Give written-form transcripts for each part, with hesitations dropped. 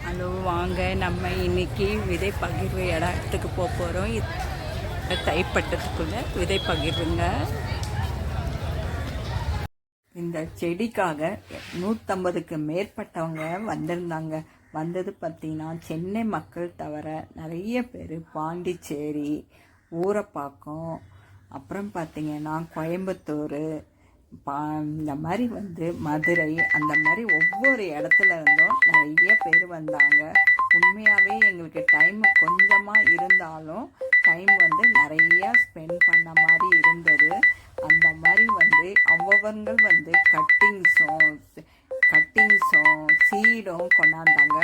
Hello, வாங்க நம்ம இன்னைக்கு விதை பகிர்வு இடத்துக்கு போக போகிறோம். தைப்பட்டத்துக்குள்ளே விதை பகிர்வுங்க. இந்த செடிக்காக 150க்கு மேற்பட்டவங்க வந்திருந்தாங்க. வந்தது பார்த்திங்கன்னா சென்னை மக்கள் தவிர நிறைய பேர் பாண்டிச்சேரி, ஊரப்பாக்கம், அப்புறம் பார்த்திங்கன்னா கோயம்புத்தூர், இந்த மாதிரி மதுரை, அந்த மாதிரி ஒவ்வொரு இடத்துல இருந்தும் நிறைய பேர் வந்தாங்க. உண்மையாகவே எங்களுக்கு டைம் கொஞ்சமாக இருந்தாலும் டைம் நிறைய ஸ்பெண்ட் பண்ண மாதிரி இருந்தது. அந்த மாதிரி அவங்க கட்டிங்ஸும் சீடும் கொண்டாந்தாங்க.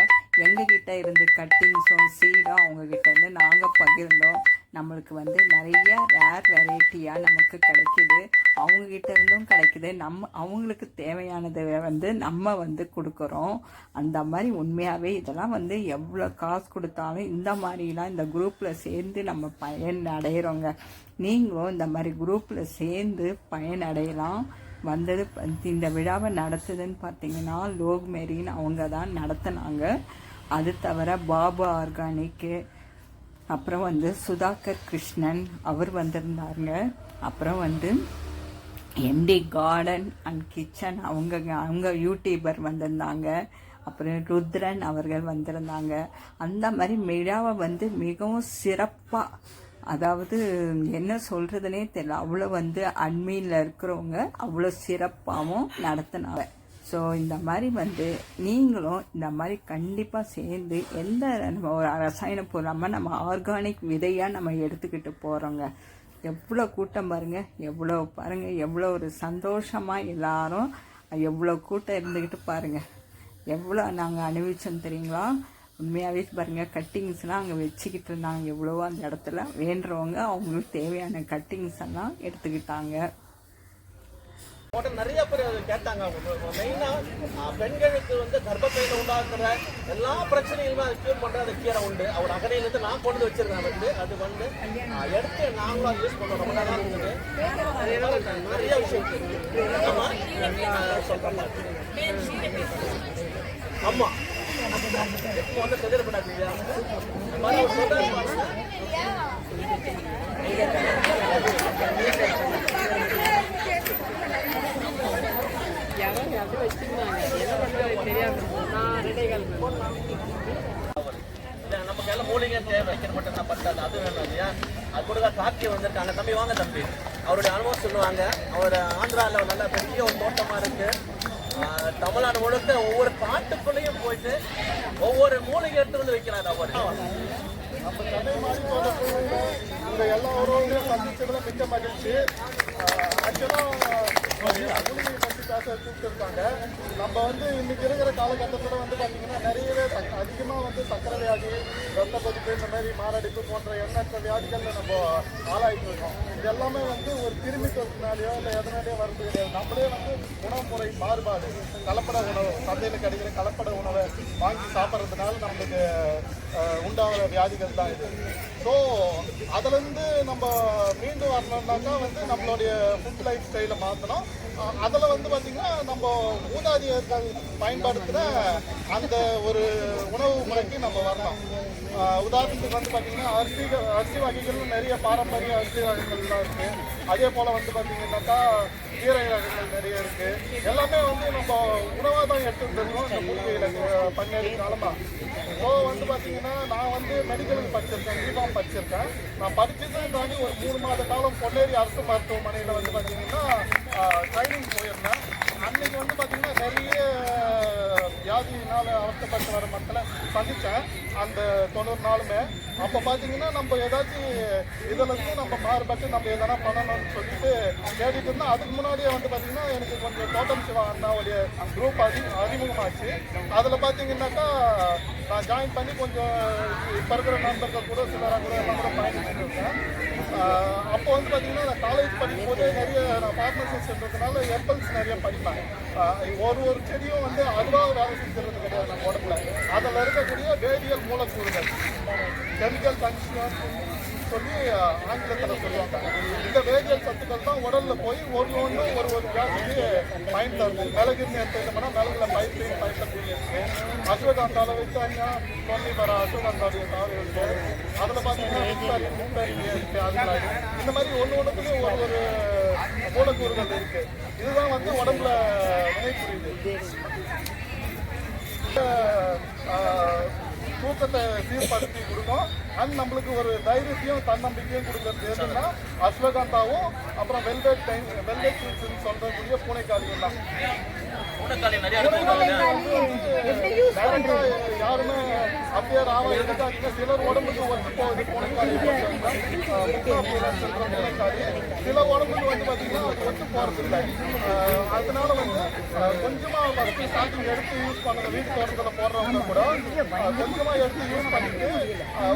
எங்ககிட்ட இருந்து கட்டிங்ஸும் சீடும் அவங்கக்கிட்ட இருந்து நாங்கள் பகிர்ந்தோம். நம்மளுக்கு நிறைய ரேர் வெரைட்டியாக நமக்கு கிடைக்கிது, அவங்கக்கிட்ட இருந்தும் கிடைக்கிது. அவங்களுக்கு தேவையானதை நம்ம கொடுக்குறோம். அந்த மாதிரி உண்மையாகவே இதெல்லாம் எவ்வளோ காசு கொடுத்தாலும் இந்த மாதிரிலாம் இந்த குரூப்பில் சேர்ந்து நம்ம பயன் அடைகிறோங்க. நீங்களும் இந்த மாதிரி குரூப்பில் சேர்ந்து பயனடையலாம். இந்த விழாவை நடத்துதுன்னு பார்த்தீங்கன்னா லோக்மேரின்னு அவங்க தான் நடத்தினாங்க. அது தவிர பாபு ஆர்கானிக்கு, அப்புறம் சுதாகர் கிருஷ்ணன் அவர் வந்திருந்தாங்க. அப்புறம் எம்டி கார்டன் அண்ட் கிச்சன் அவங்க யூடியூபர் வந்திருந்தாங்க. அப்புறம் ருத்ரன் அவர்கள் வந்திருந்தாங்க. அந்த மாதிரி விழாவை மிகவும் சிறப்பாக, அதாவது என்ன சொல்கிறதுனே தெரியல, அவ்வளோ அட்மினில் இருக்கிறவங்க அவ்வளோ சிறப்பாகவும் நடத்தினாங்க. ஸோ இந்த மாதிரி நீங்களும் இந்த மாதிரி கண்டிப்பாக சேர்ந்து எந்த நம்ம ஒரு ரசாயன பொருளாமல் நம்ம ஆர்கானிக் விதையாக நம்ம எடுத்துக்கிட்டு போகிறோங்க. எவ்வளோ கூட்டம் பாருங்கள், எவ்வளோ ஒரு சந்தோஷமாக எல்லாரும் எவ்வளோ கூட்டம் இருந்துக்கிட்டு பாருங்கள், எவ்வளோ நாங்கள் அனுபவிச்சோம் தெரியுங்களா. உண்மையாகவே பாருங்கள், கட்டிங்ஸ்லாம் அங்கே வச்சுக்கிட்டு இருந்தாங்க. எவ்வளவோ அந்த இடத்துல வேண்டுறவங்க அவங்களுக்கு தேவையான கட்டிங்ஸ் எல்லாம் எடுத்துக்கிட்டாங்க. நிறைய பேர் கேட்டாங்க. மெயினா பெண்களுக்கு கர்ப்பப்பையில உண்டாக்குற எல்லா பிரச்சனைகளுமே அதை கியூர் பண்ற அந்த கீரை உண்டு. அவர் அகனையிலிருந்து நான் கொண்டு வச்சிருக்கேன். அது எடுத்து நாங்களும் யூஸ் பண்றோம். ரொம்ப நல்லா இருந்தது. நிறைய விஷயம் சொல்றேன். ஆமா, இப்போ தெரியப்படாது. நமக்கு எல்லாம் மூலிகை தேவை வைக்கிற மட்டும் தான் பத்தாது, அது வேணும் இல்லையா. அது கூட கார்த்திகை வந்திருக்காங்க. தம்பி வாங்க தம்பி, அவருடைய அனுபவம் சொல்லுவாங்க. அவர் ஆந்திராவில் நல்ல பெரிய ஒரு தோட்டமாக இருக்கு. தமிழ்நாடு முழுக்க ஒவ்வொரு காட்டுக்குள்ளேயும் போயிட்டு ஒவ்வொரு மூலிகை எடுத்து வைக்கிறாரு அவர். நம்ம சென்னை மாதிரி இந்த எல்லா உறவுகளையும் சந்திச்சதுல மிக்க மகிழ்ச்சி. ஆக்சுவலாக மூலிகை பற்றி பேச கூப்பிட்டுருக்காங்க. நம்ம இன்னைக்கு இருக்கிற காலகட்டத்தில் பார்த்தீங்கன்னா நிறையவே அதிகமாக சக்கரை வியாதி, ரத்த கொதிப்பு, இந்த மாதிரி மாரடைப்பு போன்ற எண்ணற்ற வியாதிகளில் நம்ம ஆளாயிட்டு இருக்கோம். இது எல்லாமே ஒரு கிருமி தொற்றுனாலேயோ இல்லை எதனாலேயோ வருது கிடையாது. நம்மளே உணவு முறை மாறுபாடு, கலப்பட உணவு, சந்தையில் கிடைக்கிற கலப்பட உணவை வாங்கி சாப்பிட்றதுனால நம்மளுக்கு உண்டாகிற வியாதிகள் தான் இது. ஸோ அதுலேருந்து நம்ம மீண்டு வரணும்னாக்கா நம்மளுடைய ஃபுட் லைஃப் ஸ்டைலை மாற்றணும். அதில் பார்த்திங்கன்னா நம்ம மூதாதையர்கள் பயன்படுத்துகிற அந்த ஒரு உணவு முறைக்கு நம்ம வரலாம். உதாரணத்துக்கு பார்த்திங்கன்னா அரிசி வகைகள் நிறைய பாரம்பரிய அரிசி வகைகள்லாம் இருக்குது. அதே போல் பார்த்திங்கன்னாக்கா கீரை வகைகள் நிறைய இருக்குது. எல்லாமே நம்ம உணவாக தான் எடுத்துருக்கோம் இந்த மூலிகையில் பன்னெண்டு காலமாக. ஸோ பார்த்திங்கன்னா நான் மெடிக்கலுக்கு படிச்சிருக்கேன், பிகாம் படிச்சிருக்கேன். நான் படித்ததை தாண்டி ஒரு 3 மாத காலம் பொன்னேரி அரசு மருத்துவமனையில் பார்த்திங்கன்னா ட்ரைனிங் போயிருந்தேன். அன்றைக்கி பார்த்திங்கன்னா நிறைய வியாதியினால் அவஸ்தைப்பட்டு வர மக்களை சந்தித்தேன் அந்த 90 நாளுமே. அப்போ பார்த்திங்கன்னா நம்ம ஏதாச்சும் இதிலேருந்து நம்ம மாறுபட்டு நம்ம எதனா பண்ணணும்னு சொல்லிட்டு கேட்டுட்டு இருந்தோம். அதுக்கு முன்னாடியே பார்த்திங்கன்னா எனக்கு கொஞ்சம் தோட்டம் சிவா அண்ணாவுடைய குரூப் அறிமுகமாச்சு. அதில் பார்த்திங்கன்னாக்கா நான் ஜாயின் பண்ணி கொஞ்சம் இப்போ இருக்கிற நண்பர்கள் கூட சிலராக கூட எல்லாம் கூட பயணிச்சுட்டு இருக்கேன். அப்போ பார்த்திங்கன்னா நான் காலேஜ் படிக்கும் போதே நிறைய நான் ஃபார்மசிஸ்ட் இருக்கிறதுனால ஹெர்பல்ஸ் நிறைய படிப்பேன். ஒரு செடியும் அதுவாக வேலை செஞ்சுறது கிடையாது நம்ம உடம்புல. அதில் இருக்கக்கூடிய வேதியியல் மூலக்கூறுகள் கெமிக்கல் கன்சியூம் சொல்லி ஆங்கிலத்தில் சொல்லுவாங்க. இந்த வேதியியல் சத்துக்கள் தான் உடல்ல போய் ஒன்று ஒரு வியாதிக்கு பயன் தருது. மிளகுன்னு எடுத்துக்கிட்டோம்னா மிளகுல பைத்தக்கூடிய இருக்கு, அஸ்வகந்தால வித்தானியா சொல்லி வர அஸ்வகந்தாவுடைய தாவல் இருக்கு, அதில் பார்த்தீங்கன்னா இருக்கு. அதனால இந்த மாதிரி ஒன்றுத்துலேயும் ஒரு மூலக்கூறுகள் இருக்கு. இதுதான் வந்து உடம்புல வினைபுரியுது. தூக்கத்தை சீர்படுத்தி கொடுக்கும். அண்ட் நம்மளுக்கு ஒரு தைரியத்தையும் தன்னம்பிக்கையும் கொடுக்கறது எதுன்னா அஸ்வகந்தாவும் அப்புறம் வெல்வெட் சீட்ஸ்ன்னு சொல்லக்கூடிய பூனைக்காளியும் தான். யாருமே அப்படியே ராவாங்க. சிலர் உடம்புக்கு ஒத்து போகுது பூனைக்காளி, பூனைக்காளி சில உடம்புக்கு வந்து பார்த்தீங்கன்னா ஒத்து போறது இல்லை. அதனால வந்து கொஞ்சமா ஃபஸ்ட்டு ஸ்டார்டிங் எடுத்து யூஸ் பண்ணுங்க. வீட்டு தோட்டத்தில் போடுறவங்க கூட கொஞ்சமா எடுத்து யூஸ் பண்ணிட்டு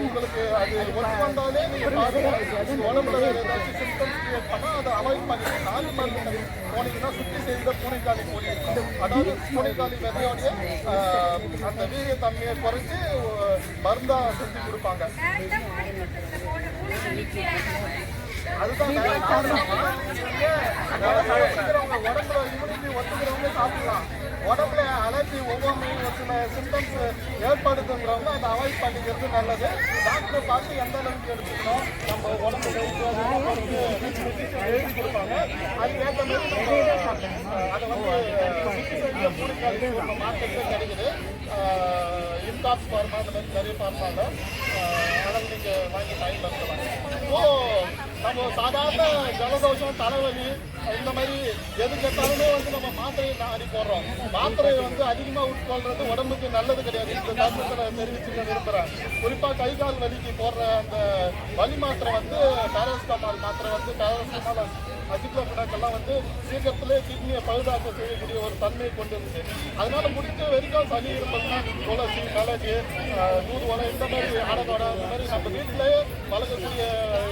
உங்களுக்கு அது ஒத்து வந்தாலே நீங்க பாருங்க உடம்புல ஏதாச்சும் சிம்டம்ஸ் கிரியேட் பண்ணா அதை அவாய்ட் பண்ணிட்டு நாலு மருந்து போனீங்கன்னா சுற்றி செய்த பூனைக்காளி போனி இருக்கும். அதாவது பூனைக்காளி விதையோடைய அந்த வீரியத்தன்மையை குறைச்சி மருந்தா செஞ்சு கொடுப்பாங்க. அதுதான் உடம்புல இம்யூனிட்டி ஒத்துக்கிறவங்க சாப்பிடலாம். உடம்புல அலர்ஜி ஒவ்வொரு ஒரு சில சிம்டம்ஸ் ஏற்படுத்துங்கிறவங்க அதை அவாய்ட் பண்ணிக்கிறது நல்லது. டாக்டரை பார்த்து எந்த அளவுக்கு எடுத்துக்கணும், நம்ம உடம்பு எழுதி கொடுப்பாங்க. அதுக்கேற்ற மாதிரி அதை வந்து மார்க்கெட்டே கிடைக்குது. இன்காப்ஸ் ஃபார்மா அந்த மாதிரி நிறைய ஃபார்மாங்க அதெல்லாம் நீங்கள் வாங்கி பயன்படுத்தலாம். ஸோ நம்ம சாதாரண ஜலதோஷம் தலைவலி இந்த மாதிரி எது கேட்டாலுமே வந்து நம்ம மாத்திரையை நாடி போடுறோம். மாத்திரையை வந்து அதிகமாக உட்கொள்றது உடம்புக்கு நல்லது கிடையாது. இந்த தருணத்தில் தெரிவிச்சுக்க விரும்புகிறேன். குறிப்பாக கை கால் வலிக்கு போடுற அந்த வலி மாத்திரை வந்து பேராசிட்டமால் மாத்திரை வந்து பேராசிட்டமால் அசிக்ளோபினாக்கெல்லாம் வந்து சீக்கிரத்திலே கிட்னியை பழுதாக்க செய்யக்கூடிய ஒரு தன்மையை கொண்டு இருக்கு. அதனால முடிஞ்ச வரைக்கும் சளி இருப்பதுன்னா துளசி, மிளகு, தூதுவளை இந்த மாதிரி ஆடதோட இந்த மாதிரி நம்ம வீட்டிலேயே வளர்க்கக்கூடிய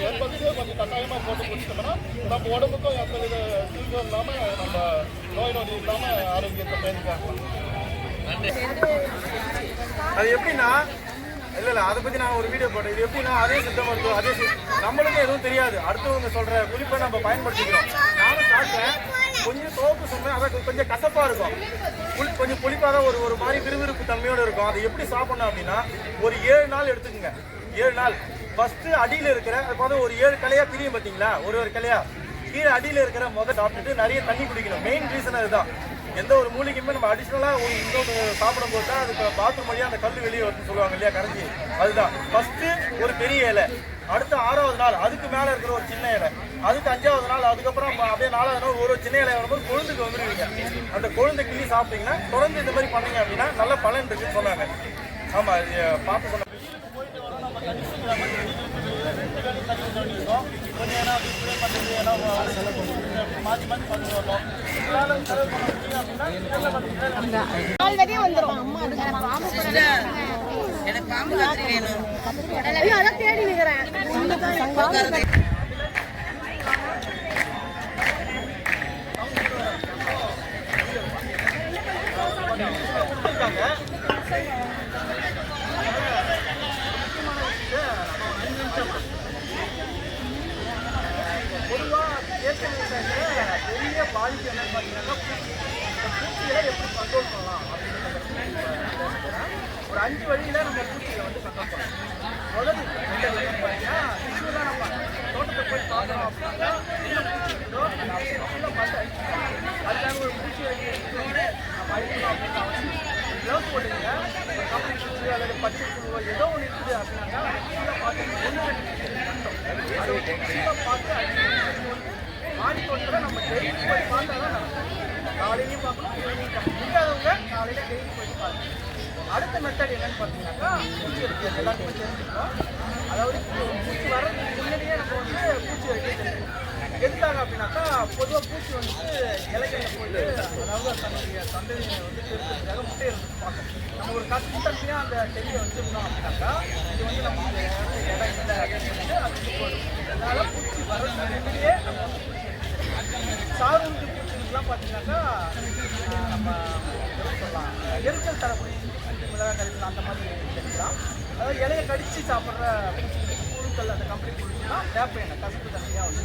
ஏற்படுத்தி கொஞ்சம் கட்டாயமாக போட்டு குடிச்சோம்னா நம்ம உடம்புக்கும் எந்த வித தீங்கும் இல்லாமல் நம்ம நோய் நொடி இல்லாமல் ஆரோக்கியத்தை பேணிக்கலாம். அது எப்படின்னா இல்லை அதை பற்றி நான் ஒரு வீடியோ போட்டேன். இது எப்படின்னா அதே சித்த மருத்துவம், அதே நம்மளுக்கும் எதுவும் தெரியாது. அடுத்தவங்க சொல்கிற குறிப்பை நம்ம பயன்படுத்திக்கிறோம். நானும் சாப்பிட்டேன், கொஞ்சம் சோப்பு சொன்னேன், அதை கொஞ்சம் கசப்பாக இருக்கும், கொஞ்சம் புளிப்பாக தான் ஒரு மாதிரி விறுவிறுப்பு தன்மையோடு இருக்கும். அதை எப்படி சாப்பிடணும் அப்படின்னா ஒரு 7 நாள் எடுத்துக்கோங்க. 7 நாள் ஃபஸ்ட்டு அடியில் இருக்கிற அது ஒரு 7 கிளையாக பிரியும் பார்த்தீங்களா, ஒரு கிளையா கீழே அடியில் இருக்கிற முதல் சாப்பிட்டுட்டு நிறைய தண்ணி குடிக்கணும். மெயின் ரீசன் அதுதான். எந்த ஒரு மூலிகையுமே நம்ம அடிஷ்னலாக இன்னொன்று சாப்பிடும்போது தான் அதுக்கு பாத்ரூம் வழியாக அந்த கல் வெளியே வருதுன்னு சொல்லுவாங்க இல்லையா, கரைஞ்சி. அதுதான் ஃபஸ்ட்டு ஒரு பெரிய இலை, அடுத்த 6வது நாள் அதுக்கு மேலே இருக்கிற ஒரு சின்ன இலை, அதுக்கு 5வது நாள், அதுக்கப்புறம் அப்படியே 4வது நாள் ஒரு சின்ன இலை வரும்போது கொழுந்துக்கு வந்துடுவீங்க. அந்த கொழுந்தை கிள்ளி சாப்பிட்டீங்கன்னா தொடர்ந்து இந்த மாதிரி பண்ணீங்க அப்படின்னா நல்ல பலன் இருக்குன்னு சொன்னாங்க. ஆமாம், பார்த்து சொன்னாங்க. கொஞ்சம் ஏன்னா டிஸ்பிளே பண்ணுறது எல்லாம் மாற்றி மாற்றி பண்ணி வரணும். எனக்கு பாம்பு காத்திரி வேணும். அதான் தேடி நிற்கிறேன். பெரிய பாதிப்பு என்னன்னு பார்த்தீங்கன்னா இந்த பூச்சிகளை எப்படி கண்ட்ரோல் பண்ணலாம் அப்படின்னு ஒரு 5 வழியில் நம்ம பூச்சிகளை வந்து கண்ட்ரோல் பண்ணலாம். முதல் 2 வழின்னு பார்த்தீங்கன்னா யூஸ்வலாக நம்ம தோட்டத்தை போய் பார்க்கணும் அப்படின்னா என்ன பூச்சி இருக்குதோ அப்படின்னா பார்த்து அழிச்சிக்கலாம். அதுக்காக ஒரு பூச்சி அழிக்கிறது வந்து நம்ம அழிக்கணும் அப்படின்னு அவசியம். க்ளவுஸ் போட்டுங்க, ஒரு கம்பெனி பூச்சி அல்லது பச்சை புழுவோ ஏதோ ஒன்று இருக்குது அப்படின்னாக்கா அந்த பூச்சியில் பார்த்து அதை பூச்சியில் பார்த்து அழிச்சு மாடி தோட்டத்தில் நம்ம டெய்லி போய் பார்த்தா தான் நடக்கும். காலையிலையும் பார்க்கணும், ஈவினிங் பார்க்கணும். முடியாதவங்க காலையில் டெய்லி போய் பார்க்கணும். அடுத்த மெத்தட் என்னன்னு பார்த்தீங்கன்னாக்கா பூச்சி அடிக்கிறது எல்லாருக்குமே தெரிஞ்சுக்கணும். அதாவது பூச்சி வர்றதுக்கு முன்னாடியே நம்ம வந்து பூச்சி அடிக்க தெரிஞ்சுக்கணும். எதுக்காக அப்படின்னாக்கா பொதுவாக பூச்சி வந்துட்டு இலைகளில் போயிட்டு அதாவது தன்னுடைய சந்ததியை வந்து பெருக்கிறதுக்காக முட்டை இருந்து பார்க்கணும். நம்ம ஒரு கன்சிஸ்டன்சியாக அந்த செடியை வச்சுருந்தோம் அப்படின்னாக்கா இது வந்து நமக்கு இடம் இல்லை அப்படின்னு சொல்லிட்டு அது வந்து போடும். அதனால் பூச்சி வர்றதுக்கு முன்னாடியே நம்ம சாரூந்தி பூச்சிகள்லாம் பார்த்தீங்கன்னாக்கா நம்ம சொல்லலாம் எரிச்சல் தரக்கூடிய மிளகாய் கறிகள் அந்த மாதிரி செடிக்கலாம். அதாவது இலையை கடிச்சு சாப்பிட்ற புழுக்கள், அந்த கம்பளி புழுக்கள்லாம் வேப்ப கசப்பு தன்மையாக வந்து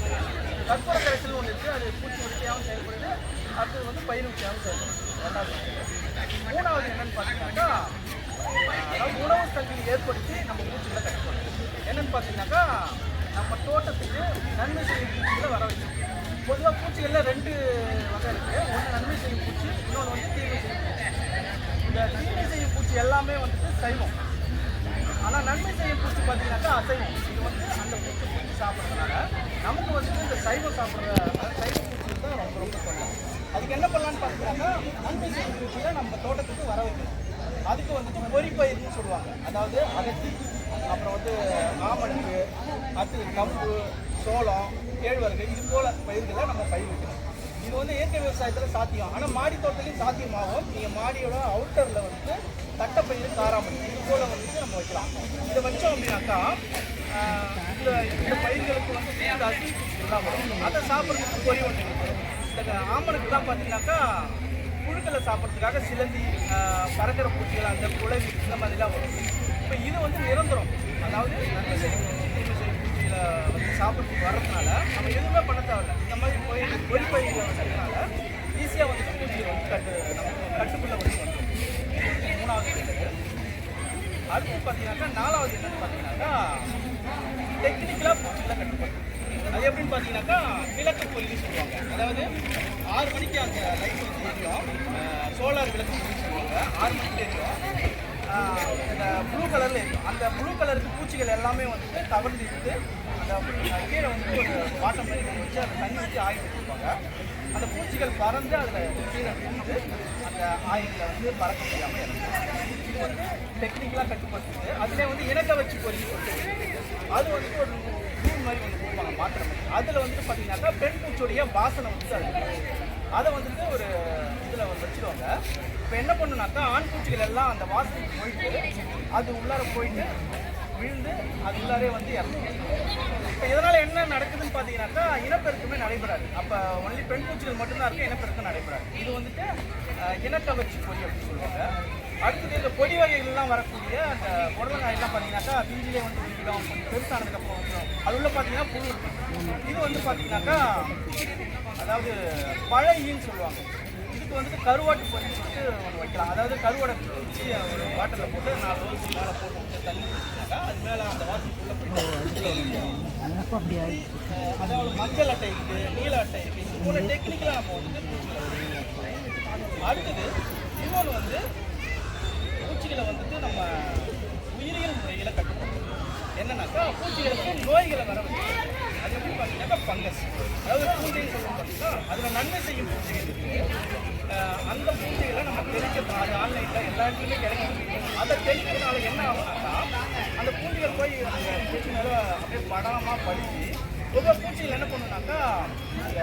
கற்பூர கரைசல் ஒன்று இருக்குது, அது பூச்சி வட்டியாகவும் செயல்படுது. அடுத்தது வந்து பயிர் வட்டியாகவும் செயல்படுது. ரெண்டாவது. மூணாவது என்னென்னு பார்த்தீங்கன்னாக்கா, அதாவது உணவு சங்கிலி ஏற்படுத்தி நம்ம பூச்சிகளை கட்டுப்படுத்தணும். என்னென்னு பார்த்தீங்கன்னாக்கா, நம்ம தோட்டத்துக்கு நன்மை செய்யும் பூச்சிகளை வர வைக்கணும். பொதுவாக பூச்சிகளில் 2 வகை இருக்குது. ஒன்று நன்மை செய்யும் பூச்சி, இன்னொன்று வந்து தீமை செய்யும் பூச்சி. இந்த தீமை செய்யும் பூச்சி எல்லாமே வந்துட்டு சைவம். ஆனால் நன்மை செய்யும் பூச்சி பார்த்தீங்கன்னாக்கா அசைவம். இது வந்து அந்த பூச்சி சாப்பிட்றதுனால நமக்கு வந்துட்டு இந்த சைவம் சாப்பிட்ற சைவ பூச்சி தான் ரொம்ப ரொம்ப சொல்லலாம். அதுக்கு என்ன பண்ணலான்னு பார்த்தீங்கன்னாக்கா, நன்மை செய்யும் பூச்சியை நம்ம தோட்டத்துக்கு வர வைக்கணும். அதுக்கு வந்துட்டு பொறிப்பயிர்னு சொல்லுவாங்க. அதாவது அகத்தி, அப்புறம் வந்து ஆமணக்கு, அடுத்து கம்பு, சோளம், கேழ்வரகு, இது போல பயிர்களை நம்ம பயிர் வைக்கணும். இது வந்து இயற்கை விவசாயத்தில் சாத்தியம். ஆனால் மாடி தோட்டத்திலையும் சாத்தியமாகும். நீங்கள் மாடியோட அவுட்டரில் வந்துட்டு தட்டைப்பயிர், காராமணி இது போல் வந்துட்டு நம்ம வைக்கலாம். இதை வச்சோம் அப்படின்னாக்கா இந்த பயிர்களுக்கு வந்து அந்த அசில் பூச்சிகள்லாம் வரும். அதை சாப்பிட்றதுக்கு பொறி ஒன்று இருக்கும். இந்த ஆமணக்குலாம் பார்த்தீங்கன்னாக்கா புழுக்களை சாப்பிட்றதுக்காக சிலந்தி, பறக்கிற பூச்சிகள், அந்த குளவி இந்த மாதிரிலாம் வரும். இப்போ இது வந்து நிரந்தரம். அதாவது நன்மை செய்யும் தீமை செய்யும் பூச்சிகளை வந்து சாப்பிட்றதுக்கு வர்றதுனால நம்ம எதுவுமே பண்ண தேவையில்லை. இந்த மாதிரி பொறிப்பயிர்களை வச்சதுனால ஈஸியாக வந்து பூச்சிகள் வந்து நமக்கு கட்டுக்குள்ளே வந்து வந்துடும். மூணாவது இருக்குது. அடுத்து பார்த்தீங்கன்னாக்கா நாலாவது என்னன்னு பார்த்தீங்கன்னாக்கா டெக்னிக்கலாக பூச்சிகளை கட்டுப்படுத்தும். அது எப்படின்னு பார்த்தீங்கன்னாக்கா விளக்கு பொறின்னு சொல்லுவாங்க. அதாவது 6 மணிக்கு அந்த லைட் வந்து எரியும். சோலார் விளக்கு பொறின்னு சொல்லுவாங்க. 6 மணிக்கு எரியும். இந்த ப்ளூ கலரில் எரியும். அந்த ப்ளூ கலருக்கு பூச்சிகள் எல்லாமே வந்துட்டு கவர்ந்து இருந்து அந்த கீழே வந்து ஒரு வாட்டர் மாதிரி வச்சு அந்த தண்ணி வச்சு ஆயில் வச்சுருப்பாங்க. அந்த பூச்சிகள் பறந்து அதில் கீழே விழுந்து அந்த ஆயிலில் வந்து பறக்க முடியாமல் இருக்கும். இது வந்து டெக்னிக்கலாக கட்டுப்படுத்துது. அதிலே வந்து இணக்க வச்சு பொறிச்சு அது வந்துட்டு ஒரு ரூம் மாதிரி ஒன்று கொடுப்பாங்க, மாத்திரை மாதிரி. அதில் வந்துட்டு பார்த்தீங்கன்னாக்கா பெண் பூச்சியோடைய வாசனை வந்து அதை வந்துட்டு ஒரு இதில் வச்சுருவாங்க. இப்போ என்ன பண்ணுனாக்கா ஆண் பூச்சிகள் எல்லாம் அந்த வாசனைக்கு போயிட்டு அது உள்ளார போயிட்டு விழுந்து அது உள்ளாரே வந்து இறந்துடும். இப்போ இதனால் என்ன நடக்குதுன்னு பார்த்தீங்கன்னாக்கா இனப்பெருக்கமே நடைபெறாது. அப்போ ஒன்லி பெண் பூச்சிகள் மட்டும்தான் இருக்குது, இனப்பெருக்கம் நடைபெறாது. இது வந்துட்டு இனக்கவர்ச்சி பொறி அப்படின்னு சொல்லுவாங்க. அடுத்தது இந்த பொடி வகைகள்லாம் வரக்கூடிய அந்த புடலங்காயெல்லாம் பார்த்தீங்கன்னாக்கா பிஞ்சிலே வந்து விடும். கொஞ்சம் பெருசானதுக்கப்புறம் வந்துடும். அது உள்ள பார்த்தீங்கன்னா புழு இருக்கும். இது வந்து பார்த்தீங்கன்னாக்கா அதாவது பழையின்னு சொல்லுவாங்க. இதுக்கு வந்துட்டு கருவாட்டு பொறின்னு சொல்லிட்டு ஒன்று வைக்கலாம். அதாவது கருவாடை வச்சு ஒரு வாட்டரில் போட்டு 4 ரோஸ் மேலே போட்டு தண்ணி வச்சுட்டாக்கா அது மேலே அந்த வாசலுக்குள்ளே போயிட்டு அதாவது மஞ்சள் அட்டை இருக்குது, நீல அட்டை இருக்குது. இது போல டெக்னிக்கலாக நம்ம வந்துட்டு அடுத்தது இன்னொன்று வந்து பூச்சிகளை வந்துட்டு நம்ம உயிரியல் முறையில் கட்டுப்படுத்தணும். என்னன்னாக்கா பூச்சிகளுக்கு நோய்களை வர வைக்கணும். அது எப்படி பார்த்தீங்கன்னாக்கா ஃபங்கஸ், அதாவது பூஞ்சைன்னு சொல்லுவோம் பார்த்தீங்கன்னா அதில் நன்மை செய்யும் பூச்சிகள் இருக்குது. அந்த பூஞ்சைகளை நம்ம தெளிக்கிறோம். அது ஆன்லைனில் எல்லா இடத்துலையுமே கிடைக்கும். அதை தெளிக்கிறதுனால என்ன ஆகுனாக்கா அந்த பூச்சிகள் போய் அந்த பூச்சி மேலே அப்படியே படமாக படித்து ஒவ்வொரு பூச்சிகள் என்ன பண்ணுனாக்கா அந்த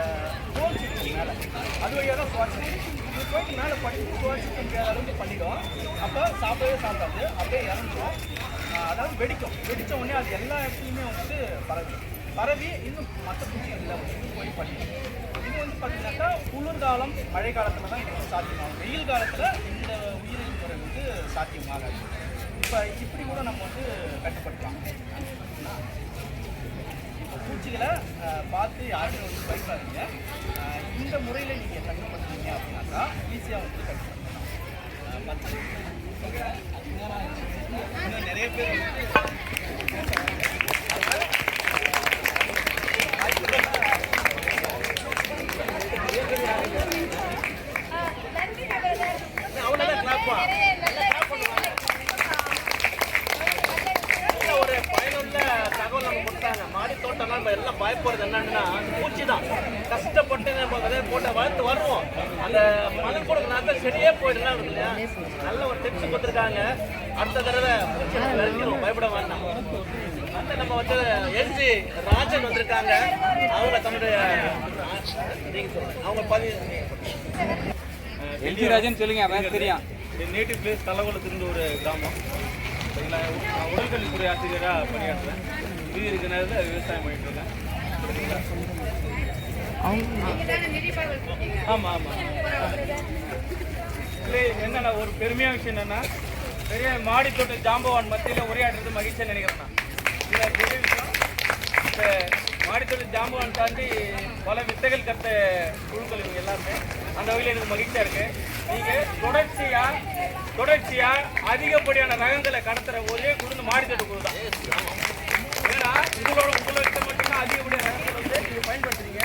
தோல்ச்சி மேலே அது வழியாக தான் சுவாசம் இது போயிட்டு மேலே படித்து சுவாசிக்க முடியாத அளவுக்கு பண்ணிடும். அப்போ சாப்பிடவே சாப்பிடாது, அப்படியே இறந்துடும். அதாவது வெடித்த உடனே அது எல்லா இடத்துலையுமே வந்துட்டு பரவி இன்னும் மற்ற பூச்சிகளில் வந்து போய் பண்ணிடும். இது வந்து பார்த்தீங்கன்னாக்கா குளிர்காலம் மழை காலத்தில் தான் இது வந்து சாத்தியமாகும். வெயில் காலத்தில் இந்த உயிரியல் முறை வந்து சாத்தியமாகாது. இப்போ இப்படி கூட நம்ம வந்து கட்டுப்படுத்தலாம். பூச்சிகளை பார்த்து யாருமே வந்து பயப்படாதீங்க. இந்த முறையில் நீங்கள் கட்டுப்படுத்துறீங்க அப்படின்னாக்கா ஈஸியாக வந்து கட்டுப்படுத்தலாம். இன்னும் நிறைய பேர் வந்து ஒரு பயனுள்ள தகவல் நம்ம கொடுத்தாங்க. மாடி தோட்டம் நம்ம எல்லாம் பயப்படுறது என்னன்னா பூச்சி தான். கஷ்டப்பட்டு நம்ம விதை போட்ட வளர்த்து வருவோம். அந்த மணல் கொடுக்கனாக்க செடியே போயிடலாம் இல்லையா. நல்ல ஒரு டிப்ஸ் கொடுத்துருக்காங்க. அடுத்த தடவை பூச்சி விளைஞ்சிடும், பயப்பட வேண்டாம். வந்து நம்ம வந்து எல்ஜி ராஜன் வந்திருக்காங்க. அவங்க தன்னுடைய அவங்க எல்ஜி ராஜன் சொல்லுங்க, அவன் தெரியும். நேட்டிவ் பிளேஸ் தலகுளத்துலேருந்து ஒரு கிராமம். சரிங்களா, உடற்கல்வித்துறை ஆசிரியராக பணியாற்றுறேன். இது இருக்கிற நேரத்தில் விவசாயம் பண்ணிட்டு இருக்கேன். ஆமாம் ஆமாம். இல்லை என்னென்னா ஒரு பெருமையான விஷயம் என்னென்னா பெரிய மாடி தோட்ட ஜாம்பவான் மத்தியில் உரையாடுறது மகிழ்ச்சியாக நினைக்கிறேன் நான். இதில் பெரிய விஷயம், இந்த மாடித்தோட்ட ஜாம்பவான் தாண்டி பல வித்தைகள் கற்ற குழுக்கள் இவங்க எல்லாருமே. அந்த வகையில் எனக்கு மகிழ்ச்சியாக இருக்குது. நீங்கள் தொடர்ச்சியாக அதிகப்படியான ரகங்களை கடத்துகிற ஒரே குழு இந்த மாடித்தோட்ட குழு தான். ஏன்னா உங்களை கிட்ட மட்டும்தான் அதிகப்படியான ரகங்கள் வந்து நீங்கள் பயன்படுத்துறீங்க.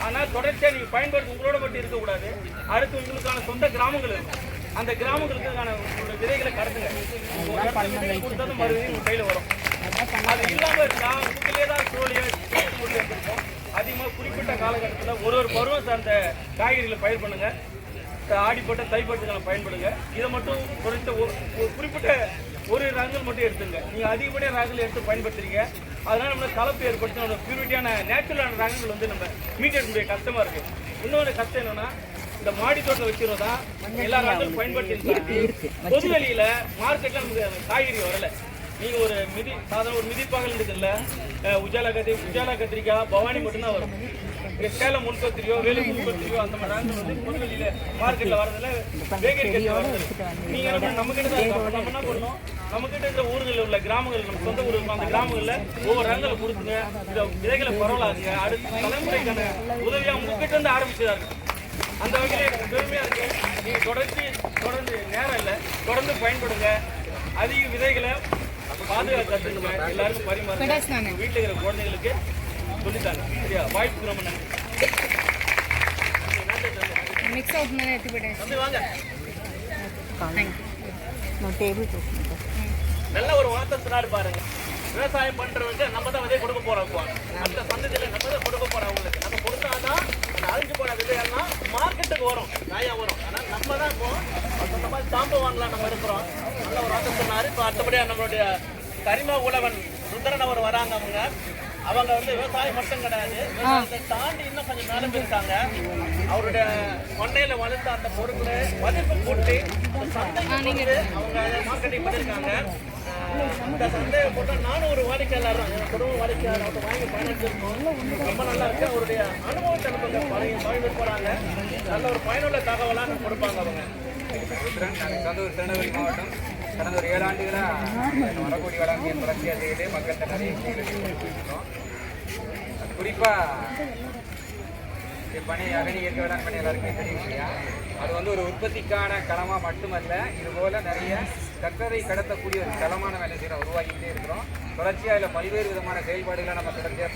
ஆனால் தொடர்ச்சியாக நீங்கள் பயன்படுத்த உங்களோட மட்டும் இருக்கக்கூடாது. அடுத்து உங்களுக்கான சொந்த கிராமங்கள் இருக்கும். அந்த கிராமங்களுக்கான உங்களோட விதைகளை கடத்துங்க. விதைகள் கொடுத்தாலும் மறுபடியும் உங்கள் கையில் வரும். அது இல்லாமல் இருந்தால் உங்களே தான் சோழியை இருக்கும். அதிகமாக குறிப்பிட்ட காலகட்டத்தில் ஒரு பருவம் சார்ந்த காய்கறிகளை பயிர் பண்ணுங்க. ஆடிப்பட்ட தைப்பட்டுகளை பயன்படுங்க. இதை மட்டும் குறைத்த ஒரு குறிப்பிட்ட ஒரு ரகங்கள் மட்டும் எடுத்துங்க. நீங்கள் அதிகப்படியான ரகங்கள் எடுத்து பயன்படுத்துறீங்க. அதனால நம்மளுக்கு கலப்பு ஏற்படுத்தி நம்ம பியூரிட்டியான நேச்சுரலான ரகங்கள் வந்து நம்ம மீட்டெடுக்கக்கூடிய கஷ்டமாக இருக்குது. இன்னொரு கஷ்டம் என்னன்னா, இந்த மாடி தோட்டம் வச்சிருந்தா எல்லா ரகங்களும் பயன்படுத்தி பொது வெளியில மார்க்கெட்ல நமக்கு காய்கறி வரல. நீங்க ஒரு சாதாரண ஒரு மிதிப்பாகல் இருக்குல்ல, உஜாலா கத்திரிக்காய் பவானி மட்டும்தான் வரும். சேலம் முன்கத்திரியோ வேலூர் முன்கத்திரியோ அந்த மாதிரி ரகங்கள் வந்து பொது வெளியில மார்க்கெட்ல வரதுல பேக்கரி கட்டி வரது. நீங்க நம்ம கிட்ட தான் நம்ம என்ன பண்ணணும், நம்ம கிட்ட இந்த ஊர்களில் உள்ள கிராமங்கள், நம்ம சொந்த ஊர் இருக்கும், அந்த கிராமங்கள்ல ஒவ்வொரு ரகங்களை கொடுத்துங்க. இதை விதைகளை பரவலாகுங்க. அடுத்த தலைமுறைக்கான உதவியா உங்ககிட்ட இருந்து ஆரம்பிச்சதா இருக்கு. அந்த வகையில் எனக்கு பெருமையாக இருக்கு. நீங்கள் தொடர்ந்து நேரம் இல்லை, தொடர்ந்து பயன்படுங்க. அதிக விதைகளை பாதுகாக்க கற்றுக்குங்க. எல்லாருக்கும் பரிமாறுங்க. வீட்டில் இருக்கிற குழந்தைங்களுக்கு சொல்லித்தாங்க. சரியா? வாய்ப்பு ரொம்ப நன்றி. வாங்க. நல்ல ஒரு வார்த்தை சொன்னாரு பாருங்க. விவசாயம் பண்றவங்க நம்ம தான் விதை கொடுக்க போறோம். அந்த சந்ததியில நம்ம தான் கொடுக்க போறோம். அவங்களுக்கு நம்ம கொடுத்தாதான் அழிஞ்சு போன விதையெல்லாம் மார்க்கெட்டுக்கு வரும், காயா வரும். ஆனால் நம்ம தான் இப்போ அந்த மாதிரி ஜாம்பவான்லாம் நம்ம இருக்கிறோம். நல்ல ஒரு வார்த்தை சொன்னாரு. இப்போ அடுத்தபடியாக நம்மளுடைய கரிமா உழவன் சுந்தரன் அவர் வராங்க. அவங்க வந்து விவசாயம் மட்டும் கிடையாது, விவசாயத்தை தாண்டி இன்னும் கொஞ்சம் மேலே போயிருக்காங்க. அவருடைய மண்ணையில வளர்ந்த அந்த பொருட்களை மதிப்பு கூட்டி சந்தைக்கு அவங்க மார்க்கெட்டிங் பண்ணியிருக்காங்க. இந்த சந்தையை போட்டால் நானும் ஒரு வாடிக்கையாளர் தான், குடும்ப வாடிக்கையாளர். அவங்க வாங்கி பயணிச்சிருக்கோம். ரொம்ப நல்லா இருக்கு. அவருடைய அனுபவத்தை நமக்கு பகிர்ந்து போறாங்க. நல்ல ஒரு பயனுள்ள தகவலாக கொடுப்பாங்க அவங்க. நாங்கள் திருநெல்வேலி மாவட்டம் கடந்த ஒரு 7 ஆண்டுகளாக வரக்கூடிய வேளாண்மையை தொடர்ச்சியாக செய்து மக்கள்கிட்ட நிறைய கொடுத்துருக்கோம். குறிப்பாக பணி அகனி இயற்கை வேளாண் பணி எல்லாருக்குமே தெரியும் இல்லையா? அது வந்து ஒரு உற்பத்திக்கான களமாக மட்டுமல்ல, இதுபோல் நிறைய சர்க்கரை கடத்தக்கூடிய ஒரு களமான வேலை செய்கிற உருவாக்கிட்டே இருக்கிறோம். தொடர்ச்சியாக இதில் பல்வேறு விதமான செயல்பாடுகளை நம்ம தொடர்ச்சியாக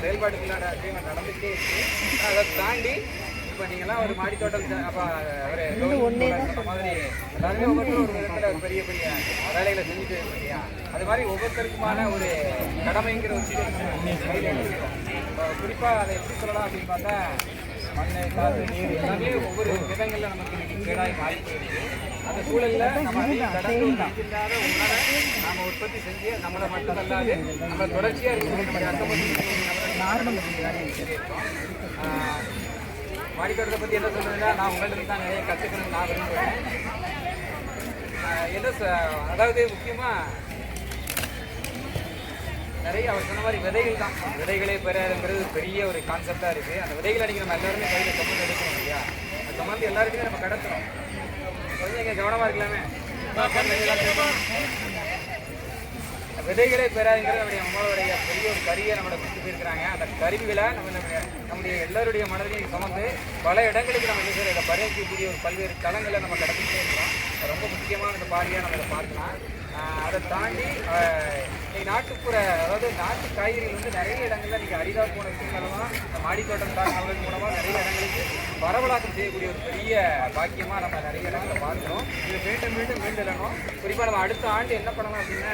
செயல்பாடுகளான விஷயங்கள் நடந்துகிட்டே இருக்குது. அதை தாண்டி இப்போ நீங்களாம் ஒரு மாடி தோட்டம் அப்போ அவர் சொன்ன மாதிரி எல்லாருமே ஒவ்வொருத்தரும் ஒரு விதத்தில் ஒரு பெரிய பெரிய வேலைகளை செஞ்சுட்டு இருக்கோம் இல்லையா? அது மாதிரி ஒவ்வொருத்தருக்குமான ஒரு கடமைங்கிற ஒரு கையில் எடுத்துக்கிறோம். குறிப்பாக அதை எப்படி சொல்லலாம் அப்படின்னு பார்த்தா, மண், காற்று, நீர் எல்லாமே ஒவ்வொரு விதங்களில் நமக்கு இன்னைக்கு கேடாகி மாறி போயிருக்கு. அந்த சூழலில் நம்ம கடந்து இல்லாத உணவை நாம் உற்பத்தி செஞ்சு நம்மளை மட்டுமல்லாது நம்ம தொடர்ச்சியாக இருக்கக்கூடிய அர்த்தம் மாடித்தோட்டத்தை பற்றி என்ன சொல்றதுன்னா, நான் உங்கள்கிட்ட தான் நிறைய கற்றுக்கணும்னு நான் விரும்புகிறேன். அதாவது முக்கியமாக நிறைய அவர் சொன்ன மாதிரி விதைகள் தான். விதைகளே பெறாதுங்கிறது பெரிய ஒரு கான்செப்டாக இருக்குது. அந்த விதைகளை அன்றைக்கி நம்ம எல்லாருமே கையில் சுமந்து எடுக்கணும் இல்லையா? அந்த சுமந்து எல்லாருக்குமே நம்ம கடத்தணும். கொஞ்சம் இங்கே கவனமாக இருக்கலாமே. விதைகளே பெறாதுங்கிறது நம்முடைய அம்மாவுடைய பெரிய ஒரு கருவியை நம்மளை கொடுத்து போயிருக்கிறாங்க. அந்த கருவிகளை நம்முடைய எல்லாருடைய மனதிலையும் சுமந்து பல இடங்களுக்கு நம்ம இதை பரிணிக்கக்கூடிய ஒரு பல்வேறு தளங்களை நம்ம கடத்திக்கிட்டே இருக்கிறோம். ரொம்ப முக்கியமான இந்த பாடியாக நம்ம இதை பார்க்கலாம். அதை தாண்டி நாட்டுப்புற, அதாவது நாட்டு காய்கறிகள் வந்து நிறைய இடங்களில் நீங்கள் அரிதாக போன விஷயங்கள்லாம் இந்த மாடித்தோட்டம் சார்ந்தவர்கள் மூலமாக நிறைய இடங்களுக்கு பரவலாக்கம் செய்யக்கூடிய ஒரு பெரிய பாக்கியமாக நம்ம நிறைய இடங்களில் பார்க்குறோம். இது மீண்டும் இல்லைனும் குறிப்பாக நம்ம அடுத்த ஆண்டு என்ன பண்ணலாம் அப்படின்னா,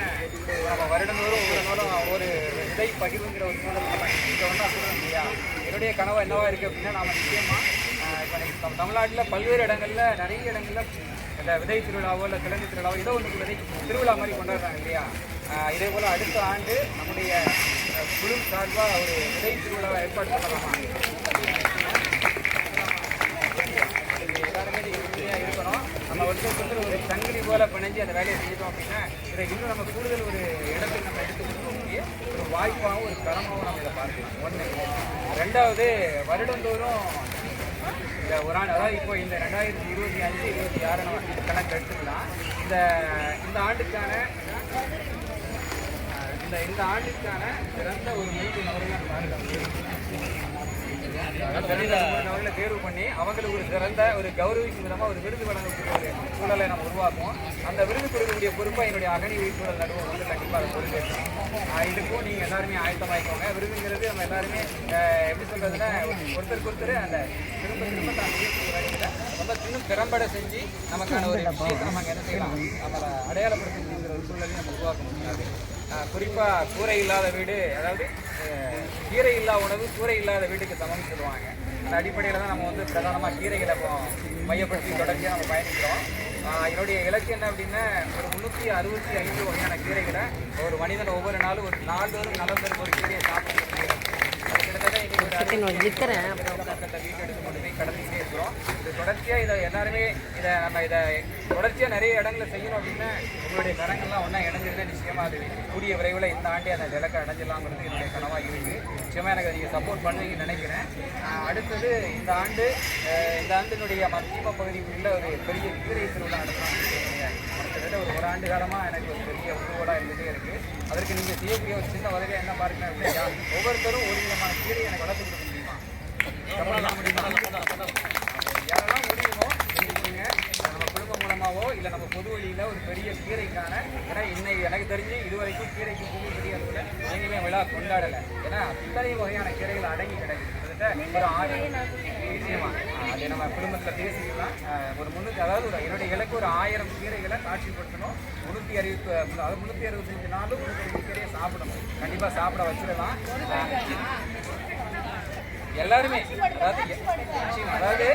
நம்ம வருடந்தோறும் ஒவ்வொரு நாளும் ஒரு விதை பகிர்வுங்கிற ஒரு சூழல் நம்ம இங்கே ஒன்றா சொல்லணும் இல்லையா? என்னுடைய கனவு என்னவா இருக்குது அப்படின்னா, நாம் நிச்சயமாக இப்போ தமிழ்நாட்டில் பல்வேறு இடங்களில் நிறைய இடங்களில் இந்த விதை திருவிழாவோ இல்லை கிழங்கு திருவிழாவோ ஏதோ ஒன்று விதை திருவிழா மாதிரி கொண்டாடுறாங்க இல்லையா? இதே போல் அடுத்த ஆண்டு நம்முடைய குழு சார்பாக ஒரு விதை திருவிழாவை ஏற்பாடு பண்ணலாமா? எல்லாருமே நீங்கள் உறுதியாக இருக்கணும். நம்ம வந்து ஒரு சங்கிலி போல் பிணைஞ்சு அந்த வேலையை செஞ்சிட்டோம் அப்படின்னா இதை இன்னும் நம்ம கூடுதல் ஒரு இடத்துக்கு நம்ம எடுத்து கொடுக்கக்கூடிய ஒரு வாய்ப்பாகவும் ஒரு தரமாகவும் நம்ம இதை பார்க்கலாம். ஒன்று. ரெண்டாவது, வருடந்தோறும் இந்த ஒரு ஆண்டு, அதாவது இப்போ இந்த 2025, 26 நம்ம கணக்கு எடுத்துக்கலாம். இந்த ஆண்டுக்கான சிறந்த ஒரு 3 நபர்களை தேர்வு பண்ணி அவங்களுக்கு ஒரு சிறந்த ஒரு கௌரவிக்கும் விதமாக ஒரு விருது வழங்கக்கூடிய ஒரு சூழலை நம்ம உருவாக்குவோம். அந்த விருது கொடுக்கக்கூடிய பொறுப்பை என்னுடைய அகனி சூழல் நடுவோம் வந்து கண்டிப்பாக அதை பொறுப்பேற்கணும். இதுக்கும் நீங்கள் எல்லாருமே ஆயத்தமாயிக்கோங்க. விருதுங்கிறது நம்ம எல்லாருமே எப்படி சொல்றதுன்னா ஒருத்தருக்கு அந்த திரும்ப தான் செய்யக்கூடிய ரொம்ப இன்னும் திறம்பட செஞ்சு நமக்கான ஒரு விஷயத்தை நம்ம என்ன செய்யலாம், நம்மளை அடையாளப்படுத்தணுங்கிற ஒரு சூழலையும் நம்ம உருவாக்க முடியாது. குறிப்பாக கூரை இல்லாத வீடு, அதாவது கீரை இல்லா உணவு கூரை இல்லாத வீட்டுக்கு சமம்னு சொல்லுவாங்க. அந்த அடிப்படையில் தான் நம்ம வந்து பிரதானமாக கீரைகளை இப்போ மையப்படுத்தி தொடர்ச்சியாக நம்ம பயணிக்கிறோம். என்னுடைய இலக்கு என்ன அப்படின்னா ஒரு 365 வகையான கீரைகளை ஒரு மனிதன் ஒவ்வொரு நாளும் ஒரு நாள்தோறும் நலம் தரும் ஒரு கீரையை சாப்பிட்டு வீட்டெடுத்து கொண்டு போய் கடந்துக்கிட்டே இருக்கிறோம். இது தொடர்ச்சியாக இதை எல்லாருமே இதை தொடர்ச்சியாக நிறைய இடங்களை செய்யணும் அப்படின்னா உங்களுடைய கரங்கள்லாம் ஒன்றா இணைஞ்சிருந்தா நிச்சயமாக அது கூடிய விரைவில் இந்த ஆண்டே அந்த இலக்கை அடைஞ்சிடலாங்கிறது என்னுடைய கனவாக இருக்குது. நிச்சயமாக எனக்கு நீங்கள் சப்போர்ட் பண்ணுவீங்கன்னு நினைக்கிறேன். அடுத்தது இந்த ஆண்டினுடைய மத்தியம பகுதிக்குள்ள ஒரு பெரிய கீரை திருவிழா நடத்தலாம். கிட்டத்தட்ட ஒரு ஆண்டு காலமாக எனக்கு ஒரு பெரிய உருவடாக இருந்துகிட்டே இருக்குது. அதற்கு நீங்கள் செய்யக்கூடிய ஒரு சின்ன உதவியாக என்ன பாருங்க அப்படின்னா ஒவ்வொருத்தரும் ஒரு விதமான கீரையை எனக்கு வளர்த்து கொடுக்க முடியுமா? யாரெல்லாம் முடியுமோ செஞ்சுக்கோங்க. நம்ம குடும்பம் மூலமாகவோ இல்லை நம்ம பொது வழியில் ஒரு பெரிய கீரைக்கான, ஏன்னா இன்னைக்கு எனக்கு தெரிஞ்சு இதுவரைக்கும் கீரைக்கு புது பெரிய அளவில் எங்கேயுமே விழா கொண்டாடலை. ஏன்னா அத்தனை வகையான கீரைகள் அடங்கி கிடக்குது. கிட்டத்தட்ட ஒரு 1000 நிச்சயமாக அது நம்ம குடும்பத்தில் பேசிக்கலாம். ஒரு 300, அதாவது என்னுடைய இலக்கு ஒரு 1000 கீரைகளை காட்சிப்படுத்தணும். 365 நாளும் 300 கீரையை சாப்பிடணும். கண்டிப்பாக சாப்பிட வச்சிடலாம் எல்லாருமே. அதாவது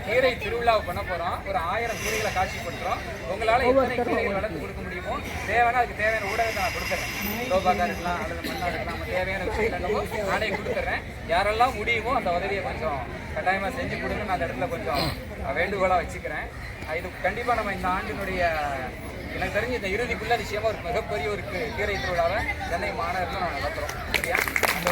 கீரை திருவிழாவை பண்ண போகிறோம். ஒரு 1000 கீரைகளை காட்சிப்படுத்துகிறோம். உங்களால் எத்தனை கீரைகள் வளர்த்து கொடுக்க முடியுமோ தேவைன்னா அதுக்கு தேவையான ஊடகத்தை நான் கொடுத்துறேன். ரோபாக்காக இருக்கலாம் அல்லது மண்ணாக இருக்கலாம், நம்ம தேவையான விஷயங்களும் நானே கொடுத்துட்றேன். யாரெல்லாம் முடியுமோ அந்த உதவியை கொஞ்சம் கட்டாயமாக செஞ்சு கொடுங்க. நான் அந்த இடத்துல கொஞ்சம் வேண்டுகோளாக வச்சுக்கிறேன். இது கண்டிப்பாக நம்ம இந்த ஆண்டினுடைய எனக்கு தெரிஞ்சு இந்த இறுதிக்குள்ள நிச்சயமாக ஒரு மிகப்பெரிய ஒரு கீரை திருவிழாவை சென்னை மாநகரத்தில் நம்ம நடத்துகிறோம். சரியா? அந்த